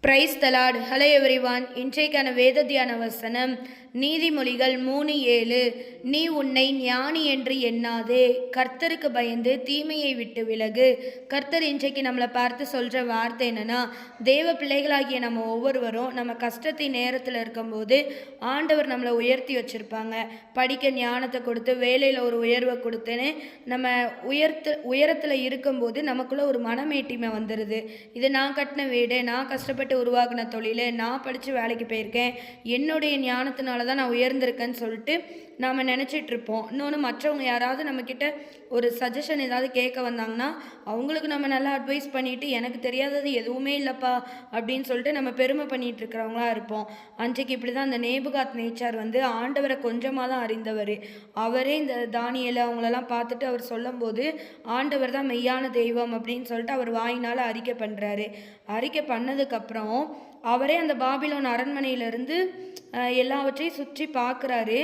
Praise the Lord. Hello everyone. இன்றைக்கான வேத தியான வசனம் நீதிமொழிகள் 3:7. நீ உன்னை ஞானி என்று எண்ணாதே, கர்த்தருக்கு பயந்து தீமையை விட்டு விலகு. கர்த்தர் இன்றைக்கு நம்மளை பார்த்து சொல்கிற வார்த்தை என்னன்னா, தேவ பிள்ளைகளாகிய நம்ம ஒவ்வொருவரும் நம்ம கஷ்டத்தின் நேரத்தில் இருக்கும்போது ஆண்டவர் நம்மளை உயர்த்தி வச்சுருப்பாங்க. படிக்க ஞானத்தை கொடுத்து, வேலையில் ஒரு உயர்வை கொடுத்துன்னு நம்ம உயரத்தில் இருக்கும்போது நமக்குள்ளே ஒரு மனமேட்டிமை வந்துடுது. இது நான் கட்டின வீடு, நான் கஷ்டப்பட்டு உருவாக்கின தொழில், நான் படித்து வேலைக்கு போயிருக்கேன், என்னுடைய ஞானத்தினால தான் நான் உயர்ந்திருக்கேன்னு சொல்லிட்டு நாம் நினச்சிட்ருப்போம். இன்னொன்று, மற்றவங்க யாராவது நம்மக்கிட்ட ஒரு சஜஷன் ஏதாவது கேட்க வந்தாங்கன்னா அவங்களுக்கு நம்ம நல்லா அட்வைஸ் பண்ணிவிட்டு எனக்கு தெரியாதது எதுவுமே இல்லைப்பா அப்படின்னு சொல்லிட்டு நம்ம பெருமை பண்ணிகிட்டு இருக்கிறவங்களா இருப்போம். அன்றைக்கு இப்படி தான் அந்த நேபுகாத் நேச்சார் ஆண்டவரை கொஞ்சமாக தான் அறிந்தவர். அவரே இந்த தானியேல் அவங்களெல்லாம் பார்த்துட்டு அவர் சொல்லும்போது ஆண்டவர் தான் மெய்யான தெய்வம் அப்படின்னு சொல்லிட்டு அவர் வாயினால் அறிக்கை பண்ணுறாரு. அறிக்கை பண்ணதுக்கப்புறம் அவரே அந்த பாபிலோன் அரண்மனையிலேருந்து எல்லாவற்றையும் சுற்றி பார்க்குறாரு.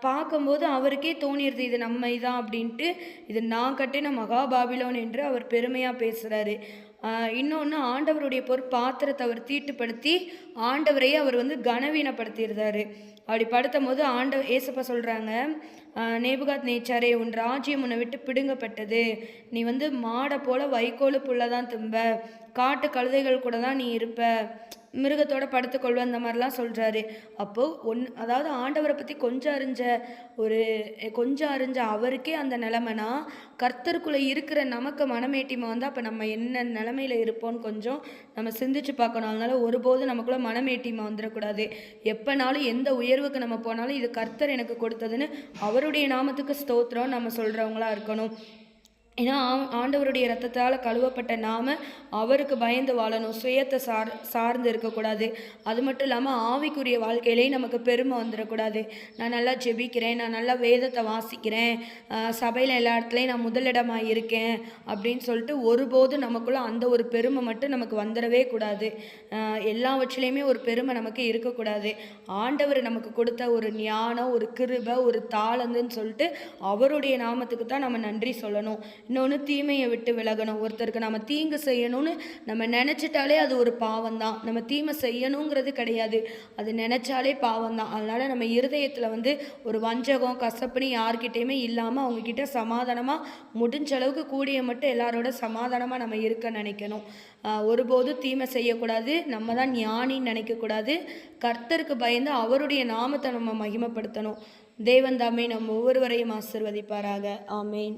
பார்க்கும்போது அவருக்கே தோணிடுது, இது நம்ம இதான் அப்படின்ட்டு, இது நான் கட்டின மகாபாபிலோன் என்று அவர் பெருமையாக பேசுகிறாரு. இன்னொன்று, ஆண்டவருடைய பாத்திரத்தை அவர் தீட்டுப்படுத்தி ஆண்டவரையே அவர் கனவீனப்படுத்திடுறாரு. அப்படி படுத்தும் போது ஏசப்பா சொல்கிறாங்க, நேபுகாத் நேச்சாரே, உன் ராஜ்யம் உன்னை விட்டு பிடுங்கப்பட்டது. நீ மாடை போல் வைக்கோல் புல்லை தான் திம்ப, காட்டு கழுதைகள் கூட தான் நீ இருப்ப, மிருகத்தோட படுத்துக்கொள்வ, அந்த மாதிரிலாம் சொல்கிறாரு. அப்போது அதாவது ஆண்டவரை பற்றி கொஞ்சம் அறிஞ்ச அவருக்கே அந்த நிலமைனா, கர்த்தருக்குள்ளே இருக்கிற நமக்கு மனமேட்டிமை அப்போ நம்ம என்ன நிலமையில் இருப்போம்னு கொஞ்சம் நம்ம சிந்திச்சு பார்க்கணும். அதனால ஒருபோதும் நமக்குள்ளே மனமேட்டிமை வந்துடக்கூடாது. எப்போனாலும் எந்த உயர்வுக்கு நம்ம போனாலும் இது கர்த்தர் எனக்கு கொடுத்ததுன்னு அவருடைய நாமத்துக்கு ஸ்தோத்திரம் நம்ம சொல்கிறவங்களா இருக்கணும். ஏன்னா ஆண்டவருடைய இரத்தத்தால் கழுவப்பட்ட நாம அவருக்கு பயந்து வாழணும். சுயத்தை சார்ந்து இருக்கக்கூடாது. அது மட்டும் இல்லாமல் ஆவிக்குரிய வாழ்க்கையிலே நமக்கு பெருமை வந்துடக்கூடாது. நான் நல்லா ஜெபிக்கிறேன், நான் நல்லா வேதத்தை வாசிக்கிறேன், சபையில் எல்லா இடத்துலையும் நான் முதலிடமாக இருக்கேன் அப்படின்னு சொல்லிட்டு ஒருபோதும் நமக்குள்ளே அந்த ஒரு பெருமை மட்டும் நமக்கு வந்துடவே கூடாது. எல்லாவற்றிலையுமே ஒரு பெருமை நமக்கு இருக்கக்கூடாது. ஆண்டவர் நமக்கு கொடுத்த ஒரு ஞானம், ஒரு கிருபை, ஒரு தாளந்துன்னு சொல்லிட்டு அவருடைய நாமத்துக்கு தான் நம்ம நன்றி சொல்லணும். இன்னொன்று, தீமையை விட்டு விலகணும். ஒருத்தருக்கு நம்ம தீங்கு செய்யணும்னு நம்ம நினச்சிட்டாலே அது ஒரு பாவம் தான். நம்ம தீமை செய்யணுங்கிறது கிடையாது, அது நினச்சாலே பாவம் தான். அதனால் நம்ம இருதயத்தில் ஒரு வஞ்சகம், கசப்புன்னு யார்கிட்டையுமே இல்லாமல் அவங்கக்கிட்ட சமாதானமாக முடிஞ்ச அளவுக்கு கூடிய மட்டும் எல்லாரோட சமாதானமாக நம்ம இருக்க நினைக்கணும். ஒருபோதும் தீமை செய்யக்கூடாது. நம்ம தான் ஞானின்னு நினைக்கக்கூடாது. கர்த்தருக்கு பயந்து அவருடைய நாமத்தை நம்ம மகிமைப்படுத்தணும். தேவன் தாமே நம்ம ஒவ்வொருவரையும் ஆசீர்வதிப்பாராக. ஆமேன்.